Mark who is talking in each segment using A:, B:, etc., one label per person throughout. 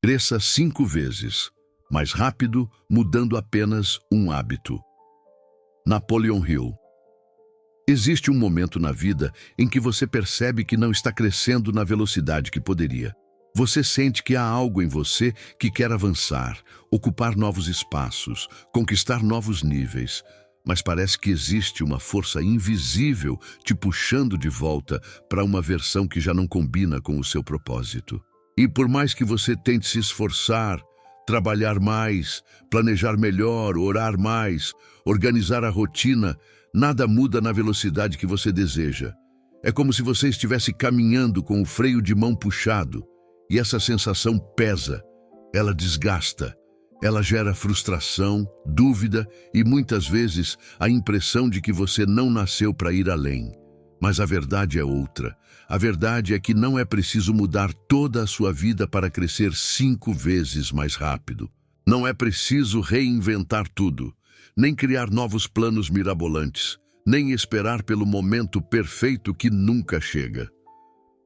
A: Cresça 5 vezes, mais rápido, mudando apenas um hábito. Napoleon Hill. Existe um momento na vida em que você percebe que não está crescendo na velocidade que poderia. Você sente que há algo em você que quer avançar, ocupar novos espaços, conquistar novos níveis, mas parece que existe uma força invisível te puxando de volta para uma versão que já não combina com o seu propósito. E por mais que você tente se esforçar, trabalhar mais, planejar melhor, orar mais, organizar a rotina, nada muda na velocidade que você deseja. É como se você estivesse caminhando com o freio de mão puxado, e essa sensação pesa, ela desgasta, ela gera frustração, dúvida e muitas vezes a impressão de que você não nasceu para ir além. Mas a verdade é outra. A verdade é que não é preciso mudar toda a sua vida para crescer 5 vezes mais rápido. Não é preciso reinventar tudo, nem criar novos planos mirabolantes, nem esperar pelo momento perfeito que nunca chega.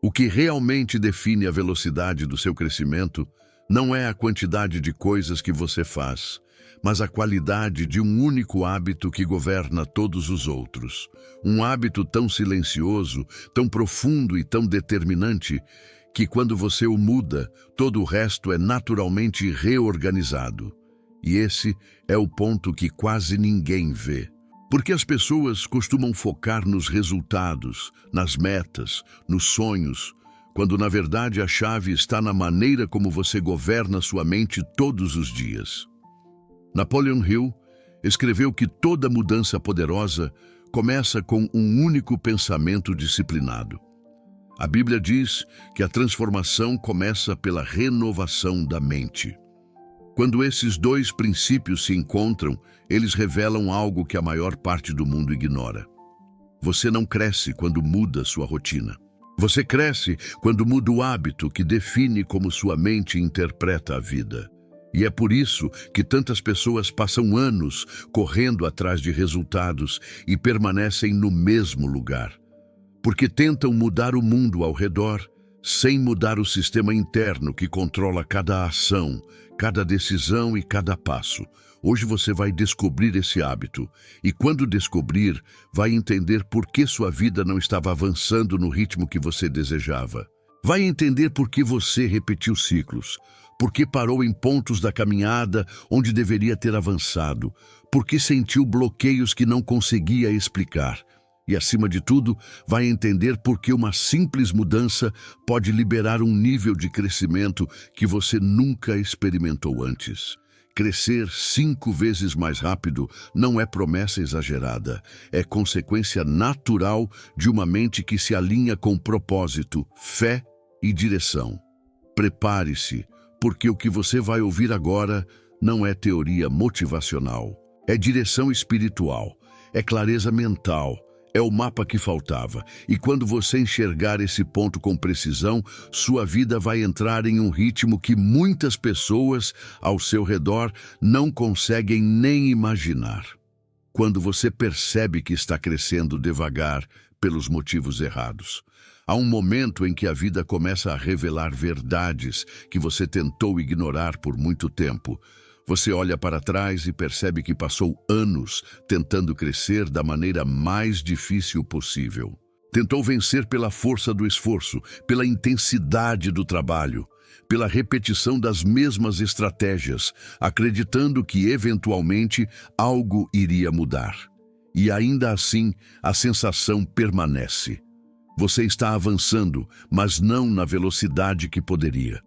A: O que realmente define a velocidade do seu crescimento não é a quantidade de coisas que você faz, mas a qualidade de um único hábito que governa todos os outros. Um hábito tão silencioso, tão profundo e tão determinante que quando você o muda, todo o resto é naturalmente reorganizado. E esse é o ponto que quase ninguém vê. Porque as pessoas costumam focar nos resultados, nas metas, nos sonhos, quando na verdade a chave está na maneira como você governa sua mente todos os dias. Napoleon Hill escreveu que toda mudança poderosa começa com um único pensamento disciplinado. A Bíblia diz que a transformação começa pela renovação da mente. Quando esses dois princípios se encontram, eles revelam algo que a maior parte do mundo ignora. Você não cresce quando muda sua rotina. Você cresce quando muda o hábito que define como sua mente interpreta a vida. E é por isso que tantas pessoas passam anos correndo atrás de resultados e permanecem no mesmo lugar. Porque tentam mudar o mundo ao redor, sem mudar o sistema interno que controla cada ação, cada decisão e cada passo. Hoje você vai descobrir esse hábito, e quando descobrir, vai entender por que sua vida não estava avançando no ritmo que você desejava. Vai entender por que você repetiu ciclos, por que parou em pontos da caminhada onde deveria ter avançado, por que sentiu bloqueios que não conseguia explicar. E, acima de tudo, vai entender por que uma simples mudança pode liberar um nível de crescimento que você nunca experimentou antes. Crescer 5 vezes mais rápido não é promessa exagerada, é consequência natural de uma mente que se alinha com propósito, fé e direção. Prepare-se, porque o que você vai ouvir agora não é teoria motivacional, é direção espiritual, é clareza mental, é o mapa que faltava. E quando você enxergar esse ponto com precisão, sua vida vai entrar em um ritmo que muitas pessoas ao seu redor não conseguem nem imaginar. Quando você percebe que está crescendo devagar pelos motivos errados. Há um momento em que a vida começa a revelar verdades que você tentou ignorar por muito tempo. Você olha para trás e percebe que passou anos tentando crescer da maneira mais difícil possível. Tentou vencer pela força do esforço, pela intensidade do trabalho, pela repetição das mesmas estratégias, acreditando que eventualmente algo iria mudar. E ainda assim, a sensação permanece. Você está avançando, mas não na velocidade que poderia.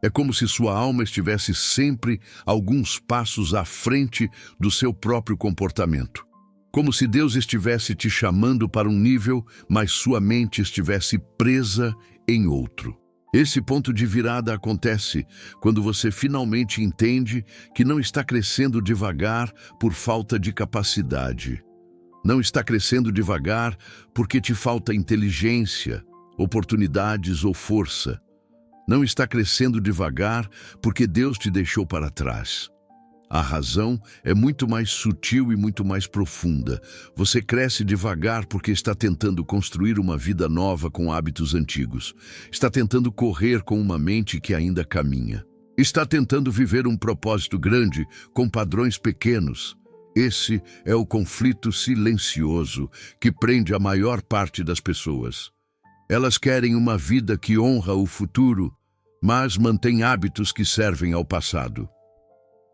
A: É como se sua alma estivesse sempre alguns passos à frente do seu próprio comportamento. Como se Deus estivesse te chamando para um nível, mas sua mente estivesse presa em outro. Esse ponto de virada acontece quando você finalmente entende que não está crescendo devagar por falta de capacidade. Não está crescendo devagar porque te falta inteligência, oportunidades ou força. Não está crescendo devagar porque Deus te deixou para trás. A razão é muito mais sutil e muito mais profunda. Você cresce devagar porque está tentando construir uma vida nova com hábitos antigos. Está tentando correr com uma mente que ainda caminha. Está tentando viver um propósito grande com padrões pequenos. Esse é o conflito silencioso que prende a maior parte das pessoas. Elas querem uma vida que honra o futuro, mas mantém hábitos que servem ao passado.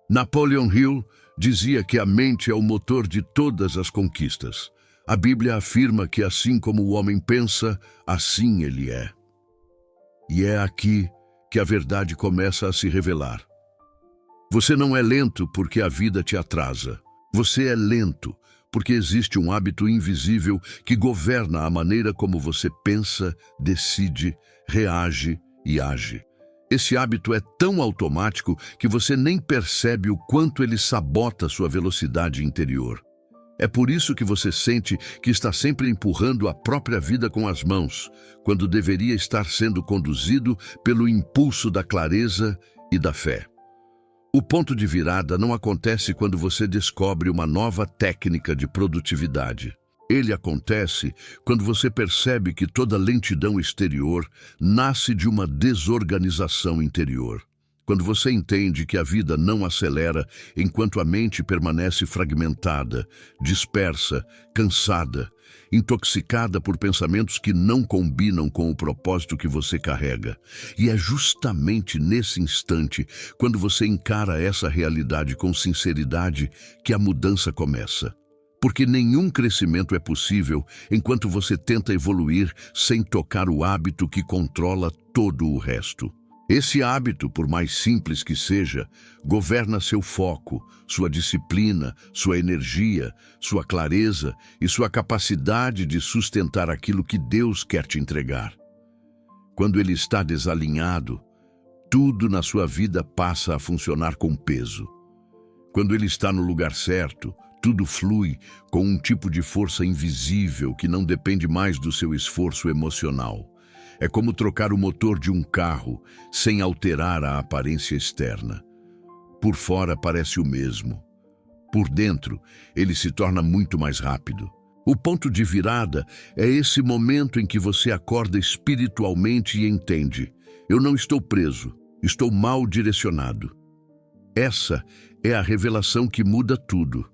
A: Napoleon Hill dizia que a mente é o motor de todas as conquistas. A Bíblia afirma que assim como o homem pensa, assim ele é. E é aqui que a verdade começa a se revelar. Você não é lento porque a vida te atrasa. Você é lento porque existe um hábito invisível que governa a maneira como você pensa, decide, reage e age. Esse hábito é tão automático que você nem percebe o quanto ele sabota sua velocidade interior. É por isso que você sente que está sempre empurrando a própria vida com as mãos, quando deveria estar sendo conduzido pelo impulso da clareza e da fé. O ponto de virada não acontece quando você descobre uma nova técnica de produtividade. Ele acontece quando você percebe que toda lentidão exterior nasce de uma desorganização interior. Quando você entende que a vida não acelera enquanto a mente permanece fragmentada, dispersa, cansada, intoxicada por pensamentos que não combinam com o propósito que você carrega. E é justamente nesse instante, quando você encara essa realidade com sinceridade, que a mudança começa. Porque nenhum crescimento é possível enquanto você tenta evoluir sem tocar o hábito que controla todo o resto. Esse hábito, por mais simples que seja, governa seu foco, sua disciplina, sua energia, sua clareza e sua capacidade de sustentar aquilo que Deus quer te entregar. Quando ele está desalinhado, tudo na sua vida passa a funcionar com peso. Quando ele está no lugar certo, tudo flui com um tipo de força invisível que não depende mais do seu esforço emocional. É como trocar o motor de um carro sem alterar a aparência externa. Por fora parece o mesmo. Por dentro, ele se torna muito mais rápido. O ponto de virada é esse momento em que você acorda espiritualmente e entende: eu não estou preso, estou mal direcionado. Essa é a revelação que muda tudo.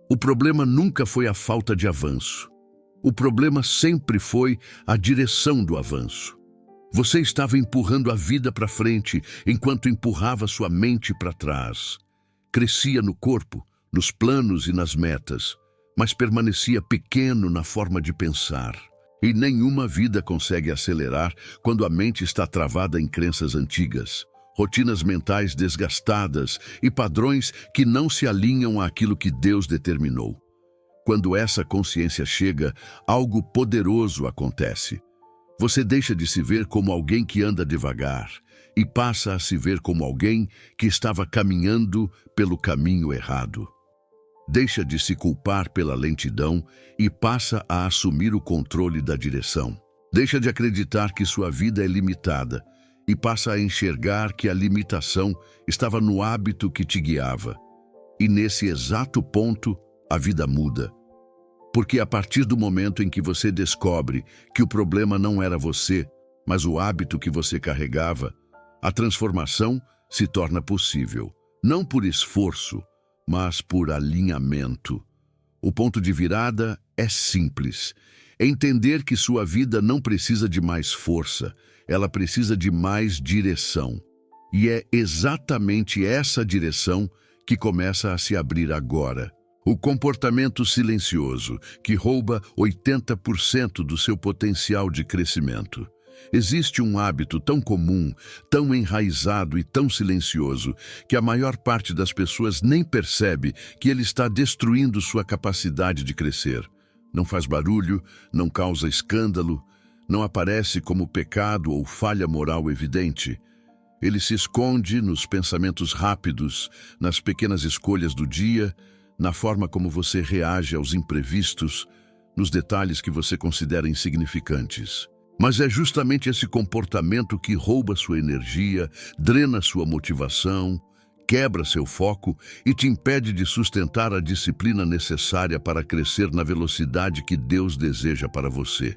A: O problema nunca foi a falta de avanço. O problema sempre foi a direção do avanço. Você estava empurrando a vida para frente enquanto empurrava sua mente para trás. Crescia no corpo, nos planos e nas metas, mas permanecia pequeno na forma de pensar. E nenhuma vida consegue acelerar quando a mente está travada em crenças antigas, rotinas mentais desgastadas e padrões que não se alinham àquilo que Deus determinou. Quando essa consciência chega, algo poderoso acontece. Você deixa de se ver como alguém que anda devagar e passa a se ver como alguém que estava caminhando pelo caminho errado. Deixa de se culpar pela lentidão e passa a assumir o controle da direção. Deixa de acreditar que sua vida é limitada e passa a enxergar que a limitação estava no hábito que te guiava. E nesse exato ponto, a vida muda. Porque a partir do momento em que você descobre que o problema não era você, mas o hábito que você carregava, a transformação se torna possível. Não por esforço, mas por alinhamento. O ponto de virada é simples. É entender que sua vida não precisa de mais força, ela precisa de mais direção. E é exatamente essa direção que começa a se abrir agora. O comportamento silencioso, que rouba 80% do seu potencial de crescimento. Existe um hábito tão comum, tão enraizado e tão silencioso, que a maior parte das pessoas nem percebe que ele está destruindo sua capacidade de crescer. Não faz barulho, não causa escândalo, não aparece como pecado ou falha moral evidente. Ele se esconde nos pensamentos rápidos, nas pequenas escolhas do dia, na forma como você reage aos imprevistos, nos detalhes que você considera insignificantes. Mas é justamente esse comportamento que rouba sua energia, drena sua motivação, quebra seu foco e te impede de sustentar a disciplina necessária para crescer na velocidade que Deus deseja para você.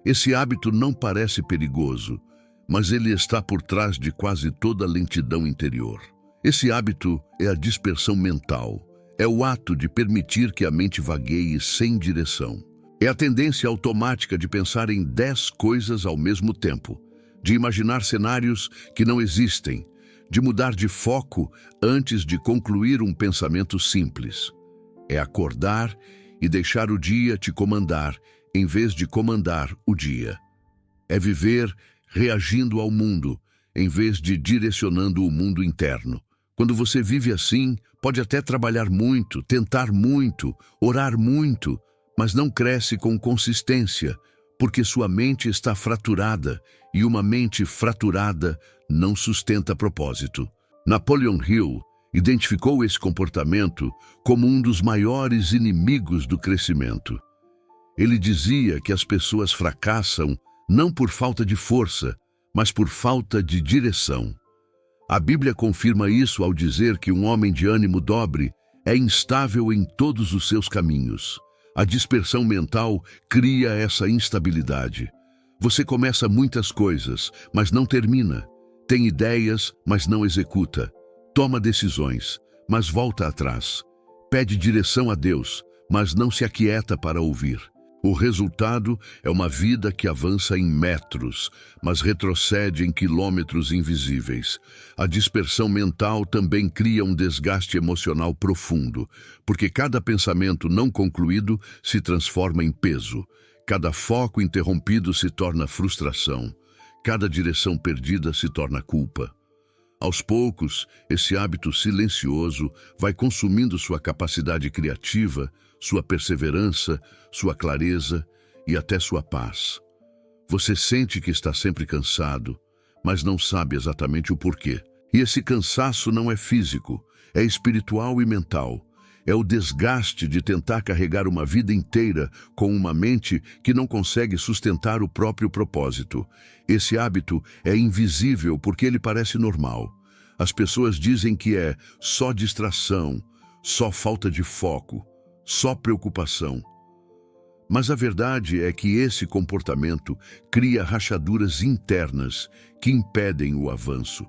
A: Esse hábito não parece perigoso, mas ele está por trás de quase toda a lentidão interior. Esse hábito é a dispersão mental. É o ato de permitir que a mente vagueie sem direção. É a tendência automática de pensar em 10 coisas ao mesmo tempo, de imaginar cenários que não existem, de mudar de foco antes de concluir um pensamento simples. É acordar e deixar o dia te comandar, em vez de comandar o dia. É viver reagindo ao mundo, em vez de direcionando o mundo interno. Quando você vive assim, pode até trabalhar muito, tentar muito, orar muito, mas não cresce com consistência, porque sua mente está fraturada, e uma mente fraturada não sustenta propósito. Napoleon Hill identificou esse comportamento como um dos maiores inimigos do crescimento. Ele dizia que as pessoas fracassam não por falta de força, mas por falta de direção. A Bíblia confirma isso ao dizer que um homem de ânimo dobre é instável em todos os seus caminhos. A dispersão mental cria essa instabilidade. Você começa muitas coisas, mas não termina. Tem ideias, mas não executa. Toma decisões, mas volta atrás. Pede direção a Deus, mas não se aquieta para ouvir. O resultado é uma vida que avança em metros, mas retrocede em quilômetros invisíveis. A dispersão mental também cria um desgaste emocional profundo, porque cada pensamento não concluído se transforma em peso. Cada foco interrompido se torna frustração. Cada direção perdida se torna culpa. Aos poucos, esse hábito silencioso vai consumindo sua capacidade criativa, sua perseverança, sua clareza e até sua paz. Você sente que está sempre cansado, mas não sabe exatamente o porquê. E esse cansaço não é físico, é espiritual e mental. É o desgaste de tentar carregar uma vida inteira com uma mente que não consegue sustentar o próprio propósito. Esse hábito é invisível porque ele parece normal. As pessoas dizem que é só distração, só falta de foco, só preocupação. Mas a verdade é que esse comportamento cria rachaduras internas que impedem o avanço.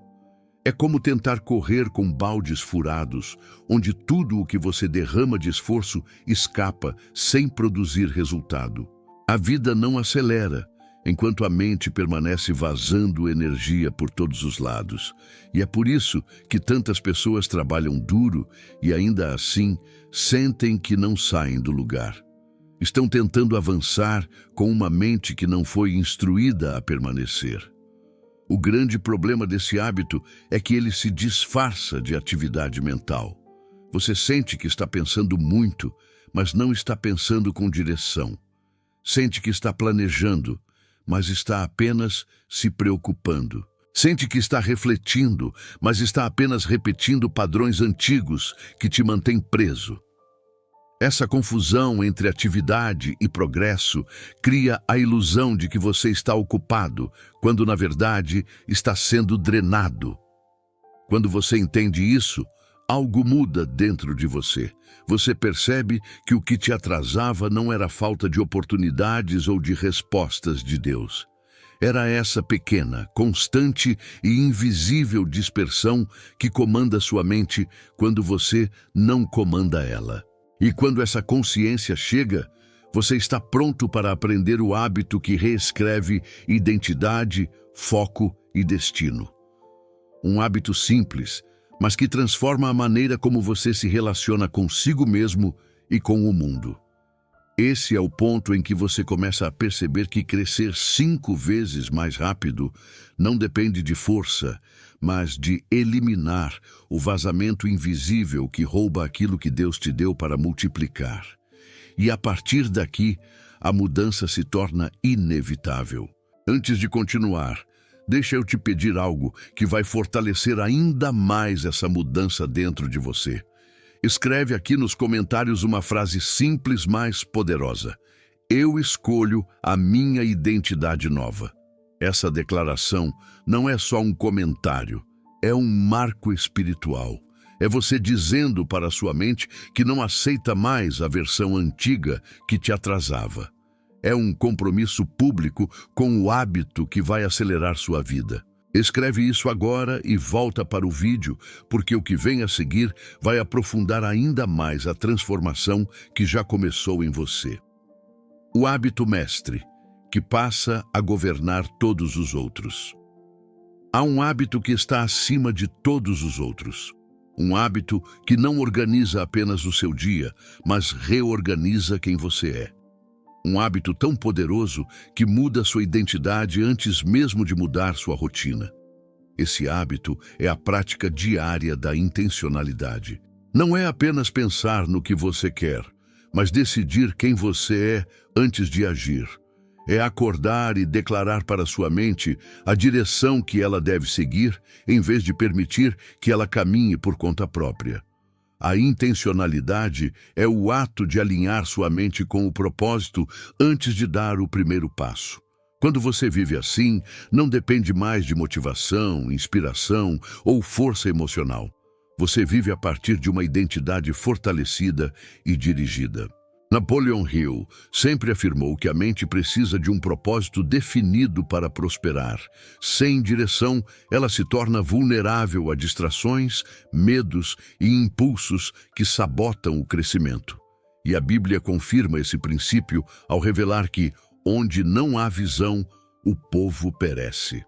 A: É como tentar correr com baldes furados, onde tudo o que você derrama de esforço escapa sem produzir resultado. A vida não acelera, enquanto a mente permanece vazando energia por todos os lados. E é por isso que tantas pessoas trabalham duro e ainda assim sentem que não saem do lugar. Estão tentando avançar com uma mente que não foi instruída a permanecer. O grande problema desse hábito é que ele se disfarça de atividade mental. Você sente que está pensando muito, mas não está pensando com direção. Sente que está planejando, mas está apenas se preocupando. Sente que está refletindo, mas está apenas repetindo padrões antigos que te mantêm preso. Essa confusão entre atividade e progresso cria a ilusão de que você está ocupado, quando na verdade está sendo drenado. Quando você entende isso, algo muda dentro de você. Você percebe que o que te atrasava não era falta de oportunidades ou de respostas de Deus. Era essa pequena, constante e invisível dispersão que comanda sua mente quando você não comanda ela. E quando essa consciência chega, você está pronto para aprender o hábito que reescreve identidade, foco e destino. Um hábito simples, mas que transforma a maneira como você se relaciona consigo mesmo e com o mundo. Esse é o ponto em que você começa a perceber que crescer 5 vezes mais rápido não depende de força, mas de eliminar o vazamento invisível que rouba aquilo que Deus te deu para multiplicar. E a partir daqui, a mudança se torna inevitável. Antes de continuar, deixa eu te pedir algo que vai fortalecer ainda mais essa mudança dentro de você. Escreve aqui nos comentários uma frase simples, mas poderosa. Eu escolho a minha identidade nova. Essa declaração não é só um comentário, é um marco espiritual. É você dizendo para a sua mente que não aceita mais a versão antiga que te atrasava. É um compromisso público com o hábito que vai acelerar sua vida. Escreve isso agora e volta para o vídeo, porque o que vem a seguir vai aprofundar ainda mais a transformação que já começou em você. O hábito mestre, que passa a governar todos os outros. Há um hábito que está acima de todos os outros. Um hábito que não organiza apenas o seu dia, mas reorganiza quem você é. Um hábito tão poderoso que muda sua identidade antes mesmo de mudar sua rotina. Esse hábito é a prática diária da intencionalidade. Não é apenas pensar no que você quer, mas decidir quem você é antes de agir. É acordar e declarar para sua mente a direção que ela deve seguir, em vez de permitir que ela caminhe por conta própria. A intencionalidade é o ato de alinhar sua mente com o propósito antes de dar o primeiro passo. Quando você vive assim, não depende mais de motivação, inspiração ou força emocional. Você vive a partir de uma identidade fortalecida e dirigida. Napoleon Hill sempre afirmou que a mente precisa de um propósito definido para prosperar. Sem direção, ela se torna vulnerável a distrações, medos e impulsos que sabotam o crescimento. E a Bíblia confirma esse princípio ao revelar que, onde não há visão, o povo perece.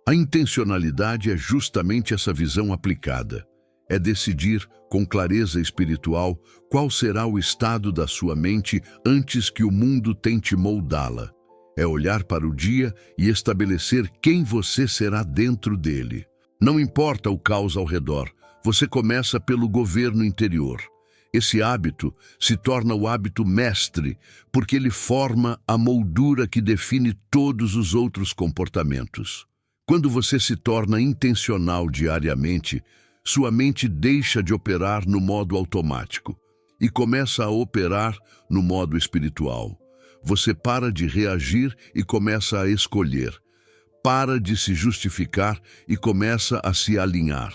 A: A intencionalidade é justamente essa visão aplicada. É decidir, com clareza espiritual, qual será o estado da sua mente antes que o mundo tente moldá-la. É olhar para o dia e estabelecer quem você será dentro dele. Não importa o caos ao redor, você começa pelo governo interior. Esse hábito se torna o hábito mestre, porque ele forma a moldura que define todos os outros comportamentos. Quando você se torna intencional diariamente, sua mente deixa de operar no modo automático e começa a operar no modo espiritual. Você para de reagir e começa a escolher. Para de se justificar e começa a se alinhar.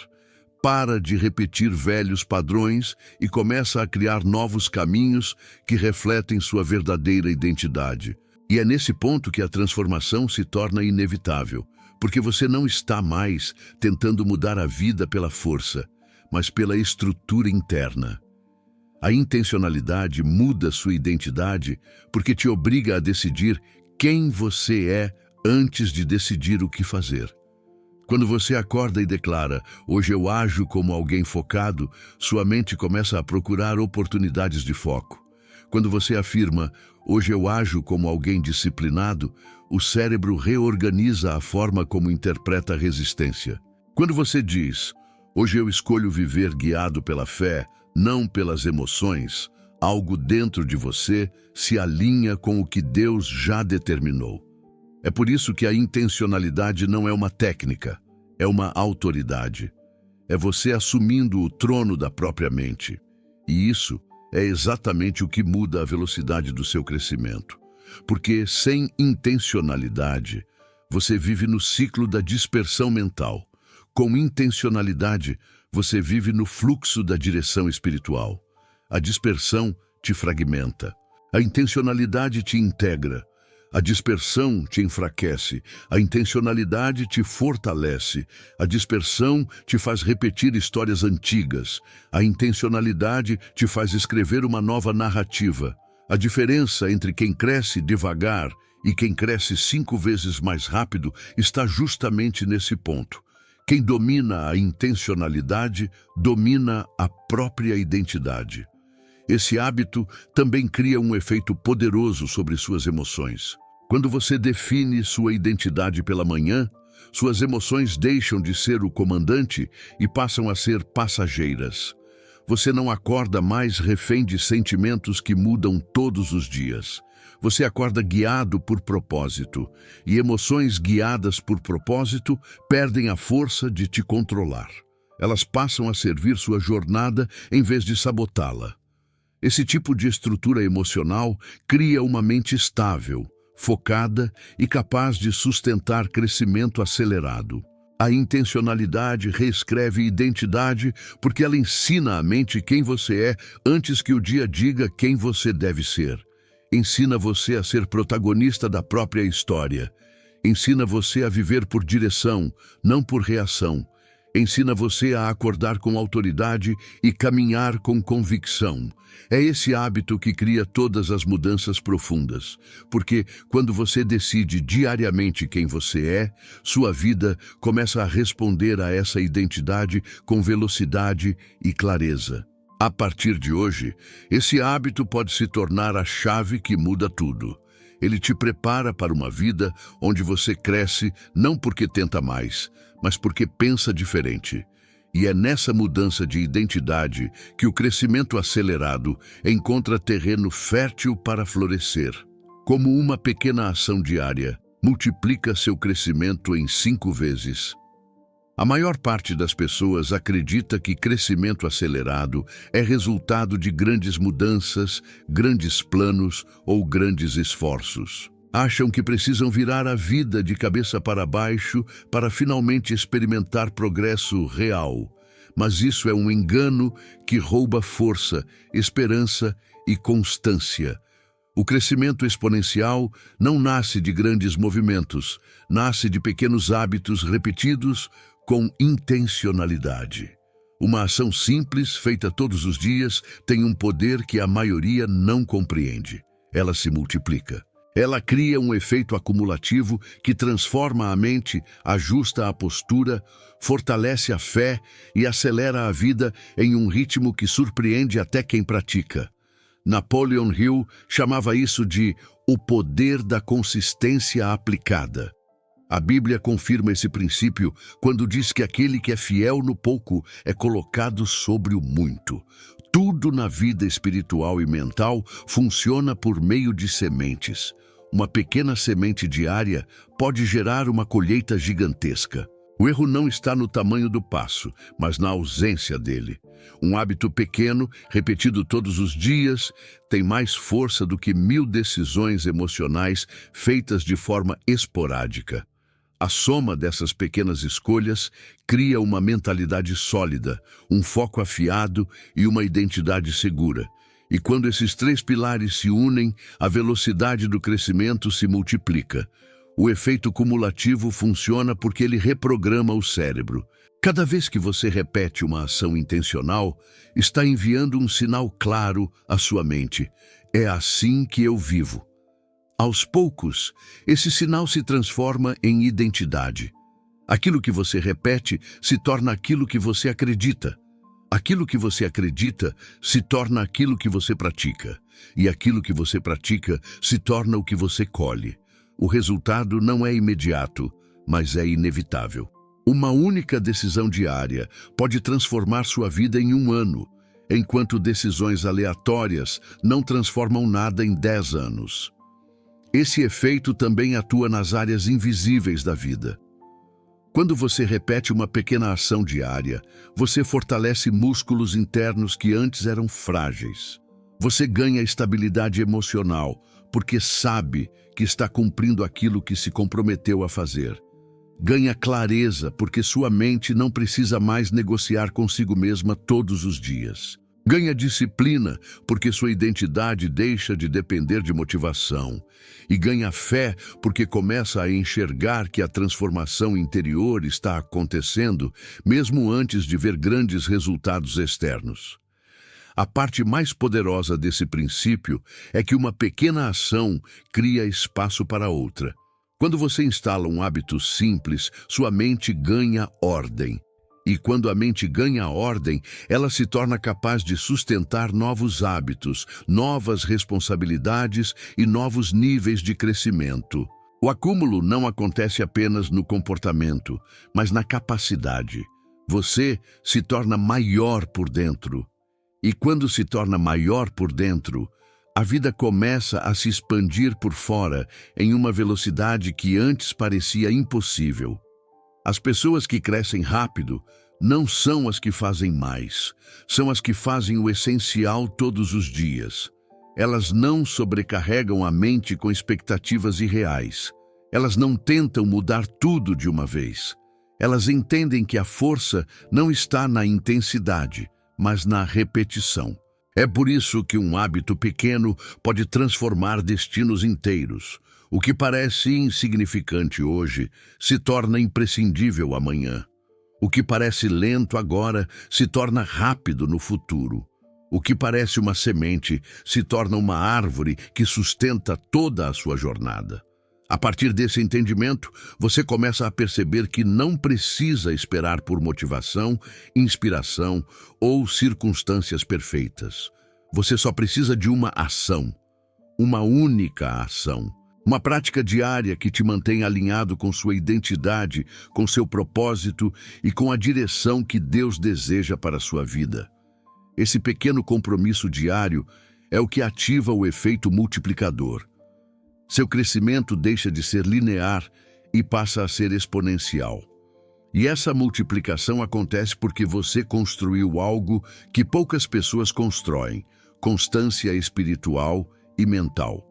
A: Para de repetir velhos padrões e começa a criar novos caminhos que refletem sua verdadeira identidade. E é nesse ponto que a transformação se torna inevitável, porque você não está mais tentando mudar a vida pela força, mas pela estrutura interna. A intencionalidade muda sua identidade porque te obriga a decidir quem você é antes de decidir o que fazer. Quando você acorda e declara, hoje eu ajo como alguém focado, sua mente começa a procurar oportunidades de foco. Quando você afirma, hoje eu ajo como alguém disciplinado, o cérebro reorganiza a forma como interpreta a resistência. Quando você diz, hoje eu escolho viver guiado pela fé, não pelas emoções, algo dentro de você se alinha com o que Deus já determinou. É por isso que a intencionalidade não é uma técnica, é uma autoridade. É você assumindo o trono da própria mente. E isso é exatamente o que muda a velocidade do seu crescimento. Porque sem intencionalidade, você vive no ciclo da dispersão mental. Com intencionalidade, você vive no fluxo da direção espiritual. A dispersão te fragmenta. A intencionalidade te integra. A dispersão te enfraquece, a intencionalidade te fortalece, a dispersão te faz repetir histórias antigas, a intencionalidade te faz escrever uma nova narrativa. A diferença entre quem cresce devagar e quem cresce 5 vezes mais rápido está justamente nesse ponto. Quem domina a intencionalidade domina a própria identidade. Esse hábito também cria um efeito poderoso sobre suas emoções. Quando você define sua identidade pela manhã, suas emoções deixam de ser o comandante e passam a ser passageiras. Você não acorda mais refém de sentimentos que mudam todos os dias. Você acorda guiado por propósito, e emoções guiadas por propósito perdem a força de te controlar. Elas passam a servir sua jornada em vez de sabotá-la. Esse tipo de estrutura emocional cria uma mente estável, focada e capaz de sustentar crescimento acelerado. A intencionalidade reescreve identidade porque ela ensina à mente quem você é antes que o dia diga quem você deve ser. Ensina você a ser protagonista da própria história. Ensina você a viver por direção, não por reação. Ensina você a acordar com autoridade e caminhar com convicção. É esse hábito que cria todas as mudanças profundas, porque quando você decide diariamente quem você é, sua vida começa a responder a essa identidade com velocidade e clareza. A partir de hoje, esse hábito pode se tornar a chave que muda tudo. Ele te prepara para uma vida onde você cresce não porque tenta mais, mas porque pensa diferente. E é nessa mudança de identidade que o crescimento acelerado encontra terreno fértil para florescer. Como uma pequena ação diária, multiplica seu crescimento em 5 vezes. A maior parte das pessoas acredita que crescimento acelerado é resultado de grandes mudanças, grandes planos ou grandes esforços. Acham que precisam virar a vida de cabeça para baixo para finalmente experimentar progresso real. Mas isso é um engano que rouba força, esperança e constância. O crescimento exponencial não nasce de grandes movimentos, nasce de pequenos hábitos repetidos com intencionalidade. Uma ação simples, feita todos os dias, tem um poder que a maioria não compreende. Ela se multiplica. Ela cria um efeito acumulativo que transforma a mente, ajusta a postura, fortalece a fé e acelera a vida em um ritmo que surpreende até quem pratica. Napoleon Hill chamava isso de o poder da consistência aplicada. A Bíblia confirma esse princípio quando diz que aquele que é fiel no pouco é colocado sobre o muito. Tudo na vida espiritual e mental funciona por meio de sementes. Uma pequena semente diária pode gerar uma colheita gigantesca. O erro não está no tamanho do passo, mas na ausência dele. Um hábito pequeno, repetido todos os dias, tem mais força do que 1000 decisões emocionais feitas de forma esporádica. A soma dessas pequenas escolhas cria uma mentalidade sólida, um foco afiado e uma identidade segura. E quando esses 3 pilares se unem, a velocidade do crescimento se multiplica. O efeito cumulativo funciona porque ele reprograma o cérebro. Cada vez que você repete uma ação intencional, está enviando um sinal claro à sua mente. É assim que eu vivo. Aos poucos, esse sinal se transforma em identidade. Aquilo que você repete se torna aquilo que você acredita. Aquilo que você acredita se torna aquilo que você pratica. E aquilo que você pratica se torna o que você colhe. O resultado não é imediato, mas é inevitável. Uma única decisão diária pode transformar sua vida em 1 ano, enquanto decisões aleatórias não transformam nada em 10 anos. Esse efeito também atua nas áreas invisíveis da vida. Quando você repete uma pequena ação diária, você fortalece músculos internos que antes eram frágeis. Você ganha estabilidade emocional, porque sabe que está cumprindo aquilo que se comprometeu a fazer. Ganha clareza, porque sua mente não precisa mais negociar consigo mesma todos os dias. Ganha disciplina, porque sua identidade deixa de depender de motivação. E ganha fé, porque começa a enxergar que a transformação interior está acontecendo, mesmo antes de ver grandes resultados externos. A parte mais poderosa desse princípio é que uma pequena ação cria espaço para outra. Quando você instala um hábito simples, sua mente ganha ordem. E quando a mente ganha ordem, ela se torna capaz de sustentar novos hábitos, novas responsabilidades e novos níveis de crescimento. O acúmulo não acontece apenas no comportamento, mas na capacidade. Você se torna maior por dentro. E quando se torna maior por dentro, a vida começa a se expandir por fora em uma velocidade que antes parecia impossível. As pessoas que crescem rápido não são as que fazem mais, são as que fazem o essencial todos os dias. Elas não sobrecarregam a mente com expectativas irreais. Elas não tentam mudar tudo de uma vez. Elas entendem que a força não está na intensidade, mas na repetição. É por isso que um hábito pequeno pode transformar destinos inteiros. O que parece insignificante hoje se torna imprescindível amanhã. O que parece lento agora se torna rápido no futuro. O que parece uma semente se torna uma árvore que sustenta toda a sua jornada. A partir desse entendimento, você começa a perceber que não precisa esperar por motivação, inspiração ou circunstâncias perfeitas. Você só precisa de uma ação, uma única ação. Uma prática diária que te mantém alinhado com sua identidade, com seu propósito e com a direção que Deus deseja para a sua vida. Esse pequeno compromisso diário é o que ativa o efeito multiplicador. Seu crescimento deixa de ser linear e passa a ser exponencial. E essa multiplicação acontece porque você construiu algo que poucas pessoas constroem: constância espiritual e mental.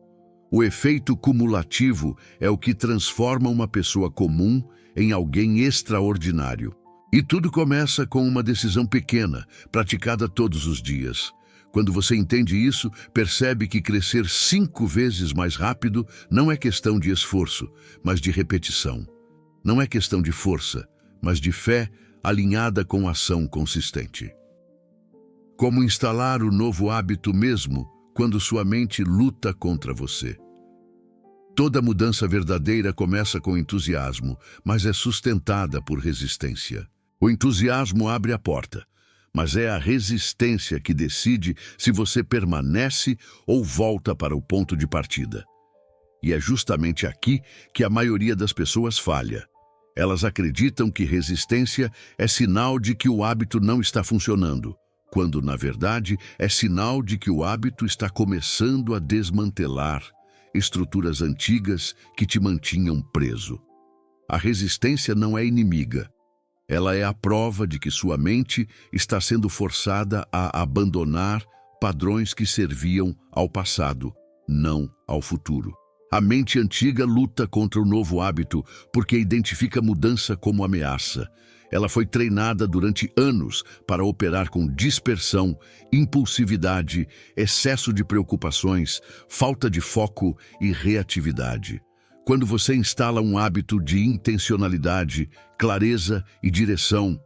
A: O efeito cumulativo é o que transforma uma pessoa comum em alguém extraordinário. E tudo começa com uma decisão pequena, praticada todos os dias. Quando você entende isso, percebe que crescer 5 vezes mais rápido não é questão de esforço, mas de repetição. Não é questão de força, mas de fé alinhada com ação consistente. Como instalar o novo hábito mesmo quando sua mente luta contra você? Toda mudança verdadeira começa com entusiasmo, mas é sustentada por resistência. O entusiasmo abre a porta, mas é a resistência que decide se você permanece ou volta para o ponto de partida. E é justamente aqui que a maioria das pessoas falha. Elas acreditam que resistência é sinal de que o hábito não está funcionando, quando, na verdade, é sinal de que o hábito está começando a desmantelar estruturas antigas que te mantinham preso. A resistência não é inimiga. Ela é a prova de que sua mente está sendo forçada a abandonar padrões que serviam ao passado, não ao futuro. A mente antiga luta contra o novo hábito porque identifica mudança como ameaça. Ela foi treinada durante anos para operar com dispersão, impulsividade, excesso de preocupações, falta de foco e reatividade. Quando você instala um hábito de intencionalidade, clareza e direção,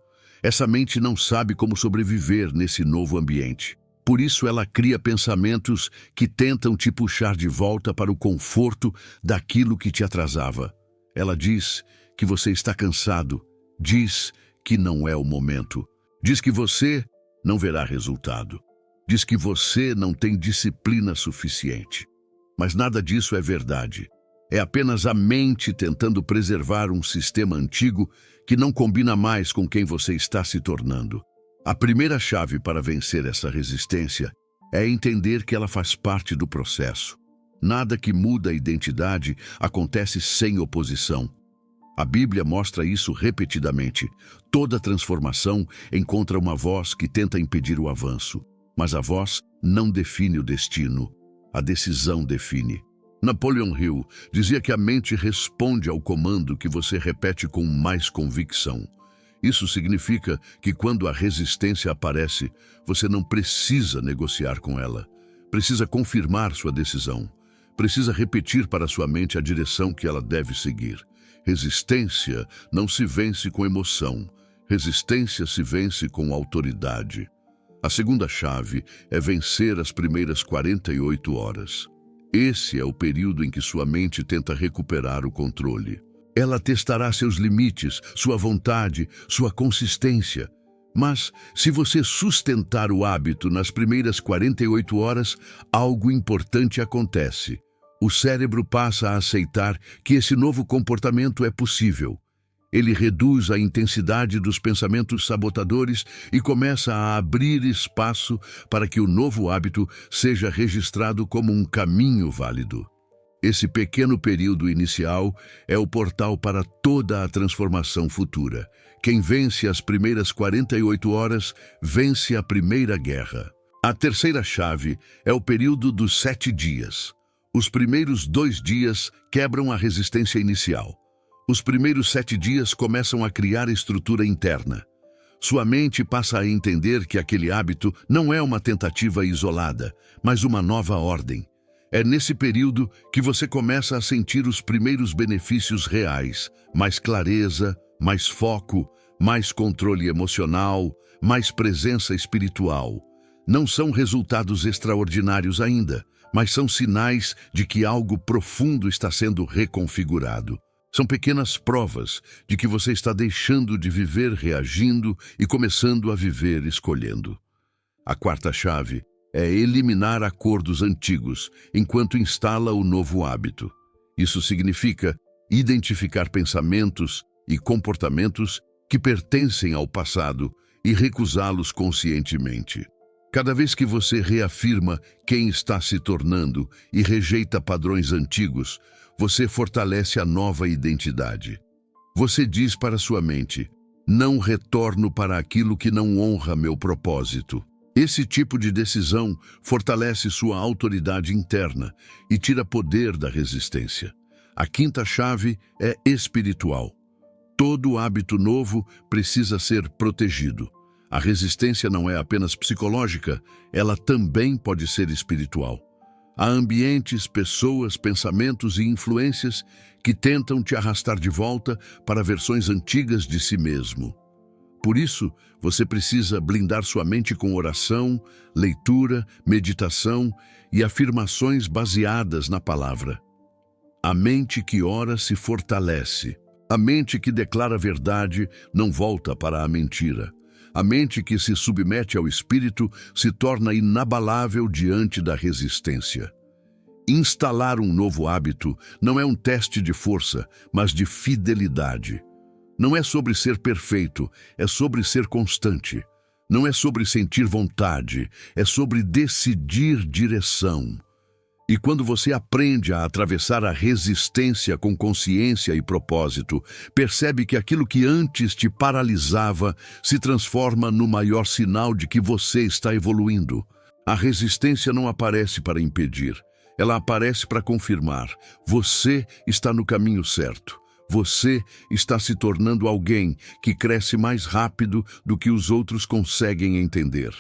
A: essa mente não sabe como sobreviver nesse novo ambiente. Por isso ela cria pensamentos que tentam te puxar de volta para o conforto daquilo que te atrasava. Ela diz que você está cansado, diz que não é o momento, diz que você não verá resultado, diz que você não tem disciplina suficiente. Mas nada disso é verdade. É apenas a mente tentando preservar um sistema antigo que não combina mais com quem você está se tornando. A primeira chave para vencer essa resistência é entender que ela faz parte do processo. Nada que muda a identidade acontece sem oposição. A Bíblia mostra isso repetidamente. Toda transformação encontra uma voz que tenta impedir o avanço, mas a voz não define o destino, a decisão define. Napoleon Hill dizia que a mente responde ao comando que você repete com mais convicção. Isso significa que quando a resistência aparece, você não precisa negociar com ela. Precisa confirmar sua decisão. Precisa repetir para sua mente a direção que ela deve seguir. Resistência não se vence com emoção. Resistência se vence com autoridade. A segunda chave é vencer as primeiras 48 horas. Esse é o período em que sua mente tenta recuperar o controle. Ela testará seus limites, sua vontade, sua consistência. Mas, se você sustentar o hábito nas primeiras 48 horas, algo importante acontece. O cérebro passa a aceitar que esse novo comportamento é possível. Ele reduz a intensidade dos pensamentos sabotadores e começa a abrir espaço para que o novo hábito seja registrado como um caminho válido. Esse pequeno período inicial é o portal para toda a transformação futura. Quem vence as primeiras 48 horas, vence a primeira guerra. A terceira chave é o período dos 7 dias. Os primeiros 2 dias quebram a resistência inicial. Os primeiros 7 dias começam a criar estrutura interna. Sua mente passa a entender que aquele hábito não é uma tentativa isolada, mas uma nova ordem. É nesse período que você começa a sentir os primeiros benefícios reais: mais clareza, mais foco, mais controle emocional, mais presença espiritual. Não são resultados extraordinários ainda, mas são sinais de que algo profundo está sendo reconfigurado. São pequenas provas de que você está deixando de viver reagindo e começando a viver escolhendo. A quarta chave é eliminar acordos antigos enquanto instala o novo hábito. Isso significa identificar pensamentos e comportamentos que pertencem ao passado e recusá-los conscientemente. Cada vez que você reafirma quem está se tornando e rejeita padrões antigos, você fortalece a nova identidade. Você diz para sua mente: não retorno para aquilo que não honra meu propósito. Esse tipo de decisão fortalece sua autoridade interna e tira poder da resistência. A quinta chave é espiritual. Todo hábito novo precisa ser protegido. A resistência não é apenas psicológica, ela também pode ser espiritual. Há ambientes, pessoas, pensamentos e influências que tentam te arrastar de volta para versões antigas de si mesmo. Por isso, você precisa blindar sua mente com oração, leitura, meditação e afirmações baseadas na palavra. A mente que ora se fortalece. A mente que declara a verdade não volta para a mentira. A mente que se submete ao Espírito se torna inabalável diante da resistência. Instalar um novo hábito não é um teste de força, mas de fidelidade. Não é sobre ser perfeito, é sobre ser constante. Não é sobre sentir vontade, é sobre decidir direção. E quando você aprende a atravessar a resistência com consciência e propósito, percebe que aquilo que antes te paralisava se transforma no maior sinal de que você está evoluindo. A resistência não aparece para impedir, ela aparece para confirmar: você está no caminho certo. Você está se tornando alguém que cresce mais rápido do que os outros conseguem entender.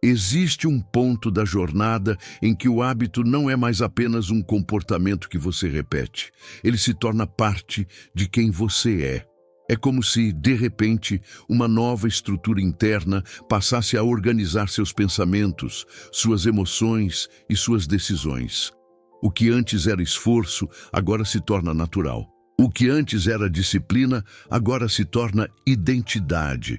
A: Existe um ponto da jornada em que o hábito não é mais apenas um comportamento que você repete. Ele se torna parte de quem você é. É como se, de repente, uma nova estrutura interna passasse a organizar seus pensamentos, suas emoções e suas decisões. O que antes era esforço, agora se torna natural. O que antes era disciplina, agora se torna identidade.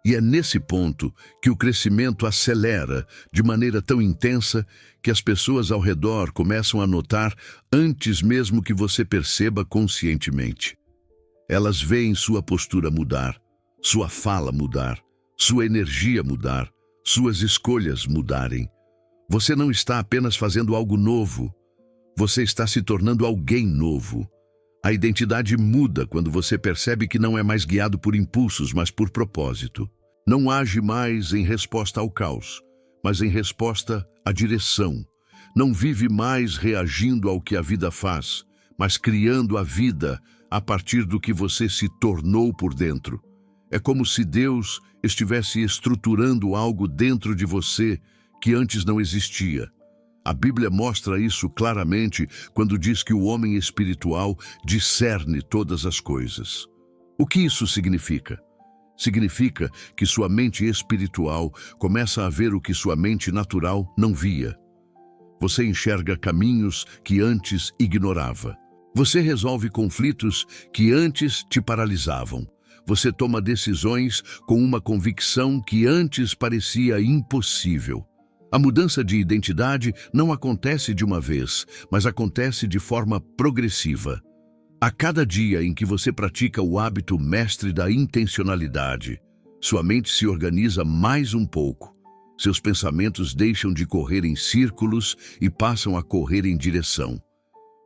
A: E é nesse ponto que o crescimento acelera de maneira tão intensa que as pessoas ao redor começam a notar antes mesmo que você perceba conscientemente. Elas veem sua postura mudar, sua fala mudar, sua energia mudar, suas escolhas mudarem. Você não está apenas fazendo algo novo, você está se tornando alguém novo. A identidade muda quando você percebe que não é mais guiado por impulsos, mas por propósito. Não age mais em resposta ao caos, mas em resposta à direção. Não vive mais reagindo ao que a vida faz, mas criando a vida a partir do que você se tornou por dentro. É como se Deus estivesse estruturando algo dentro de você que antes não existia. A Bíblia mostra isso claramente quando diz que o homem espiritual discerne todas as coisas. O que isso significa? Significa que sua mente espiritual começa a ver o que sua mente natural não via. Você enxerga caminhos que antes ignorava. Você resolve conflitos que antes te paralisavam. Você toma decisões com uma convicção que antes parecia impossível. A mudança de identidade não acontece de uma vez, mas acontece de forma progressiva. A cada dia em que você pratica o hábito mestre da intencionalidade, sua mente se organiza mais um pouco. Seus pensamentos deixam de correr em círculos e passam a correr em direção.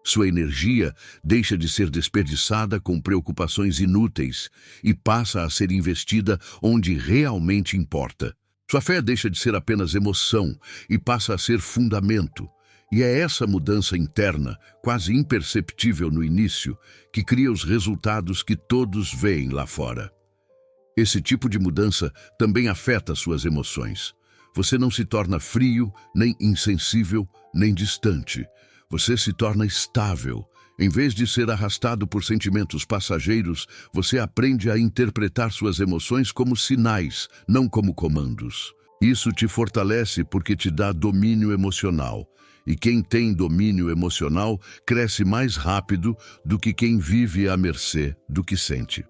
A: Sua energia deixa de ser desperdiçada com preocupações inúteis e passa a ser investida onde realmente importa. Sua fé deixa de ser apenas emoção e passa a ser fundamento. E é essa mudança interna, quase imperceptível no início, que cria os resultados que todos veem lá fora. Esse tipo de mudança também afeta suas emoções. Você não se torna frio, nem insensível, nem distante. Você se torna estável. Em vez de ser arrastado por sentimentos passageiros, você aprende a interpretar suas emoções como sinais, não como comandos. Isso te fortalece porque te dá domínio emocional. E quem tem domínio emocional cresce mais rápido do que quem vive à mercê do que sente.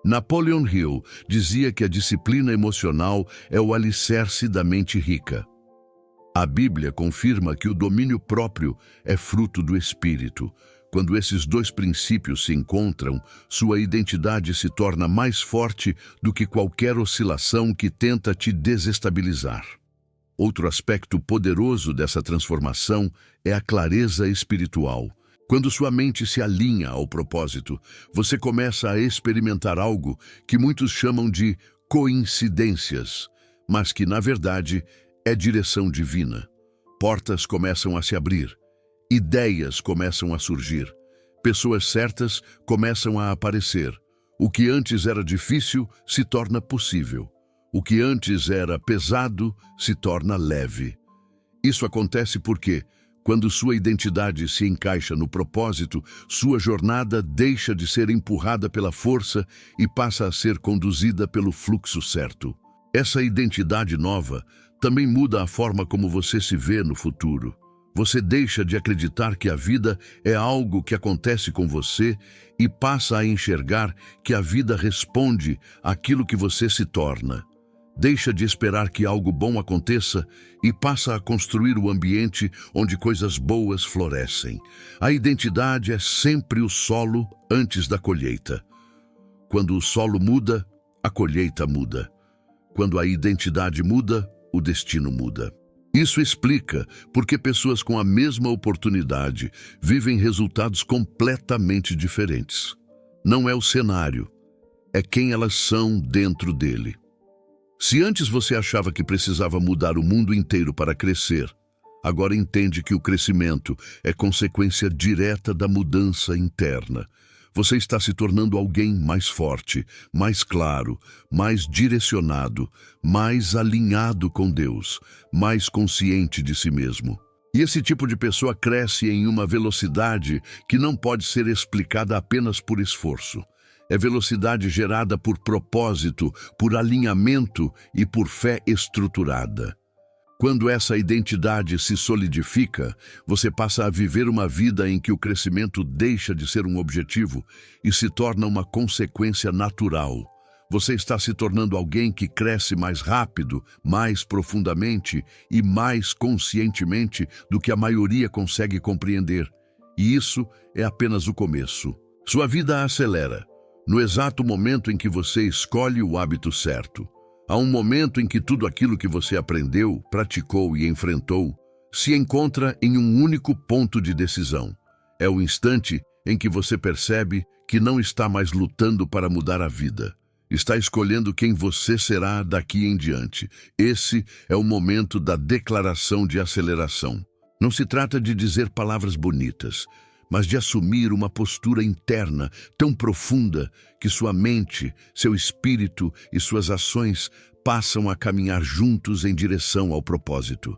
A: Napoleon Hill dizia que a disciplina emocional é o alicerce da mente rica. A Bíblia confirma que o domínio próprio é fruto do espírito. Quando esses dois princípios se encontram, sua identidade se torna mais forte do que qualquer oscilação que tenta te desestabilizar. Outro aspecto poderoso dessa transformação é a clareza espiritual. Quando sua mente se alinha ao propósito, você começa a experimentar algo que muitos chamam de coincidências, mas que, na verdade, é direção divina. Portas começam a se abrir, ideias começam a surgir, pessoas certas começam a aparecer. O que antes era difícil se torna possível. O que antes era pesado se torna leve. Isso acontece porque, quando sua identidade se encaixa no propósito, sua jornada deixa de ser empurrada pela força e passa a ser conduzida pelo fluxo certo. Essa identidade nova também muda a forma como você se vê no futuro. Você deixa de acreditar que a vida é algo que acontece com você e passa a enxergar que a vida responde àquilo que você se torna. Deixa de esperar que algo bom aconteça e passa a construir o ambiente onde coisas boas florescem. A identidade é sempre o solo antes da colheita. Quando o solo muda, a colheita muda. Quando a identidade muda, o destino muda. Isso explica por que pessoas com a mesma oportunidade vivem resultados completamente diferentes. Não é o cenário, é quem elas são dentro dele. Se antes você achava que precisava mudar o mundo inteiro para crescer, agora entende que o crescimento é consequência direta da mudança interna. Você está se tornando alguém mais forte, mais claro, mais direcionado, mais alinhado com Deus, mais consciente de si mesmo. E esse tipo de pessoa cresce em uma velocidade que não pode ser explicada apenas por esforço. É velocidade gerada por propósito, por alinhamento e por fé estruturada. Quando essa identidade se solidifica, você passa a viver uma vida em que o crescimento deixa de ser um objetivo e se torna uma consequência natural. Você está se tornando alguém que cresce mais rápido, mais profundamente e mais conscientemente do que a maioria consegue compreender. E isso é apenas o começo. Sua vida acelera. No exato momento em que você escolhe o hábito certo. Há um momento em que tudo aquilo que você aprendeu, praticou e enfrentou se encontra em um único ponto de decisão. É o instante em que você percebe que não está mais lutando para mudar a vida. Está escolhendo quem você será daqui em diante. Esse é o momento da declaração de aceleração. Não se trata de dizer palavras bonitas, mas de assumir uma postura interna tão profunda que sua mente, seu espírito e suas ações passam a caminhar juntos em direção ao propósito.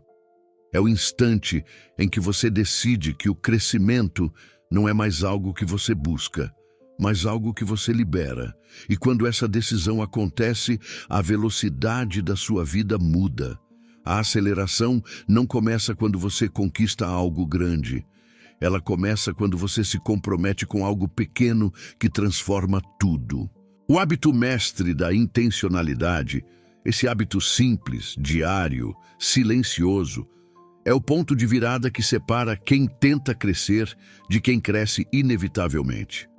A: É o instante em que você decide que o crescimento não é mais algo que você busca, mas algo que você libera. E quando essa decisão acontece, a velocidade da sua vida muda. A aceleração não começa quando você conquista algo grande. Ela começa quando você se compromete com algo pequeno que transforma tudo. O hábito mestre da intencionalidade, esse hábito simples, diário, silencioso, é o ponto de virada que separa quem tenta crescer de quem cresce inevitavelmente.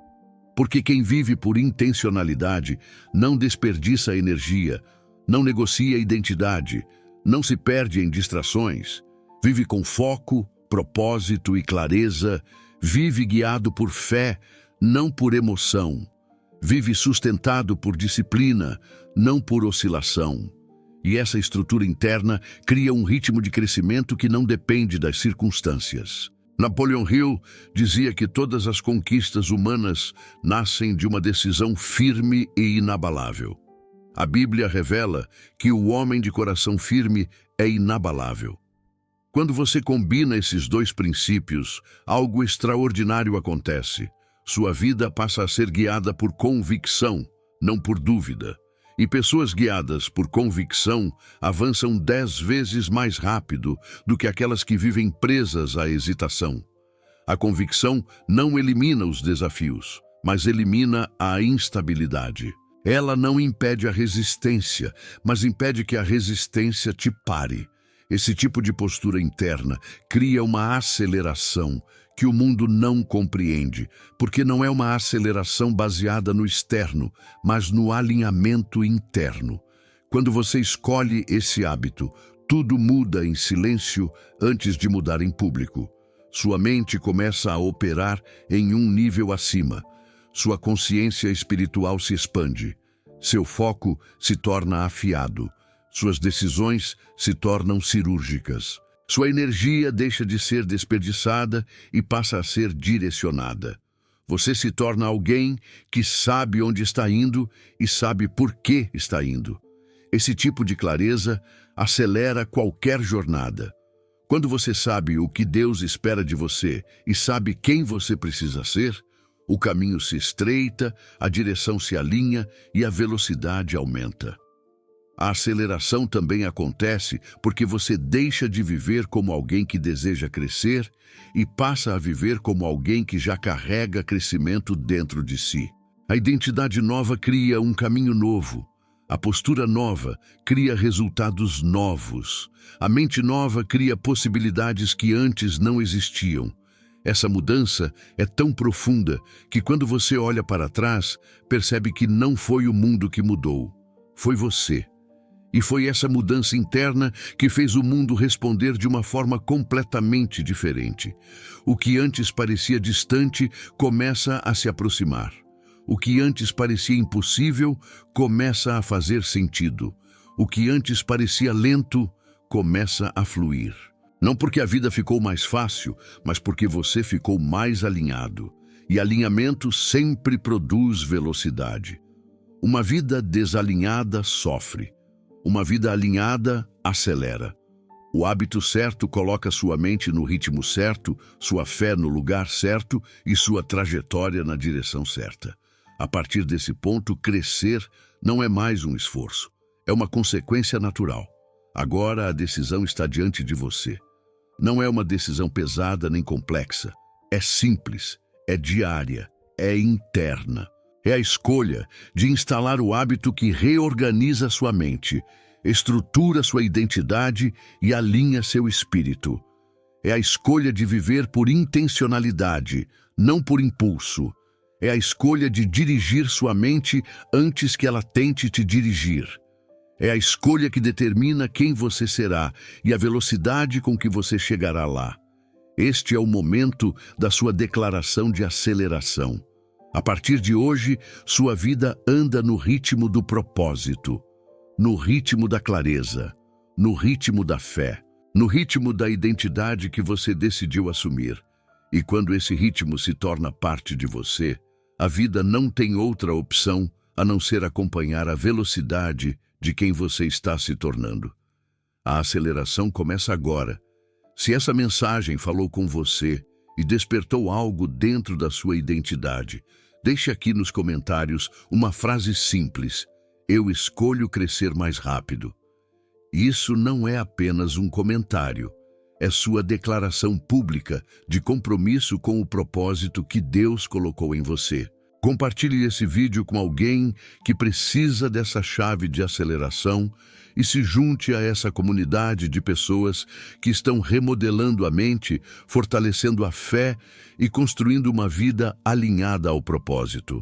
A: Porque quem vive por intencionalidade não desperdiça energia, não negocia identidade, não se perde em distrações, vive com foco, propósito e clareza, vive guiado por fé, não por emoção, vive sustentado por disciplina, não por oscilação. E essa estrutura interna cria um ritmo de crescimento que não depende das circunstâncias. Napoleon Hill dizia que todas as conquistas humanas nascem de uma decisão firme e inabalável. A Bíblia revela que o homem de coração firme é inabalável. Quando você combina esses dois princípios, algo extraordinário acontece. Sua vida passa a ser guiada por convicção, não por dúvida. E pessoas guiadas por convicção avançam 10 vezes mais rápido do que aquelas que vivem presas à hesitação. A convicção não elimina os desafios, mas elimina a instabilidade. Ela não impede a resistência, mas impede que a resistência te pare. Esse tipo de postura interna cria uma aceleração que o mundo não compreende, porque não é uma aceleração baseada no externo, mas no alinhamento interno. Quando você escolhe esse hábito, tudo muda em silêncio antes de mudar em público. Sua mente começa a operar em um nível acima. Sua consciência espiritual se expande. Seu foco se torna afiado. Suas decisões se tornam cirúrgicas. Sua energia deixa de ser desperdiçada e passa a ser direcionada. Você se torna alguém que sabe onde está indo e sabe por que está indo. Esse tipo de clareza acelera qualquer jornada. Quando você sabe o que Deus espera de você e sabe quem você precisa ser, o caminho se estreita, a direção se alinha e a velocidade aumenta. A aceleração também acontece porque você deixa de viver como alguém que deseja crescer e passa a viver como alguém que já carrega crescimento dentro de si. A identidade nova cria um caminho novo. A postura nova cria resultados novos. A mente nova cria possibilidades que antes não existiam. Essa mudança é tão profunda que quando você olha para trás, percebe que não foi o mundo que mudou, foi você. E foi essa mudança interna que fez o mundo responder de uma forma completamente diferente. O que antes parecia distante começa a se aproximar. O que antes parecia impossível começa a fazer sentido. O que antes parecia lento começa a fluir. Não porque a vida ficou mais fácil, mas porque você ficou mais alinhado. E alinhamento sempre produz velocidade. Uma vida desalinhada sofre. Uma vida alinhada acelera. O hábito certo coloca sua mente no ritmo certo, sua fé no lugar certo e sua trajetória na direção certa. A partir desse ponto, crescer não é mais um esforço. É uma consequência natural. Agora a decisão está diante de você. Não é uma decisão pesada nem complexa. É simples, é diária, é interna. É a escolha de instalar o hábito que reorganiza sua mente, estrutura sua identidade e alinha seu espírito. É a escolha de viver por intencionalidade, não por impulso. É a escolha de dirigir sua mente antes que ela tente te dirigir. É a escolha que determina quem você será e a velocidade com que você chegará lá. Este é o momento da sua declaração de aceleração. A partir de hoje, sua vida anda no ritmo do propósito, no ritmo da clareza, no ritmo da fé, no ritmo da identidade que você decidiu assumir. E quando esse ritmo se torna parte de você, a vida não tem outra opção a não ser acompanhar a velocidade de quem você está se tornando. A aceleração começa agora. Se essa mensagem falou com você e despertou algo dentro da sua identidade, deixe aqui nos comentários uma frase simples: eu escolho crescer mais rápido. Isso não é apenas um comentário, é sua declaração pública de compromisso com o propósito que Deus colocou em você. Compartilhe esse vídeo com alguém que precisa dessa chave de aceleração e se junte a essa comunidade de pessoas que estão remodelando a mente, fortalecendo a fé e construindo uma vida alinhada ao propósito.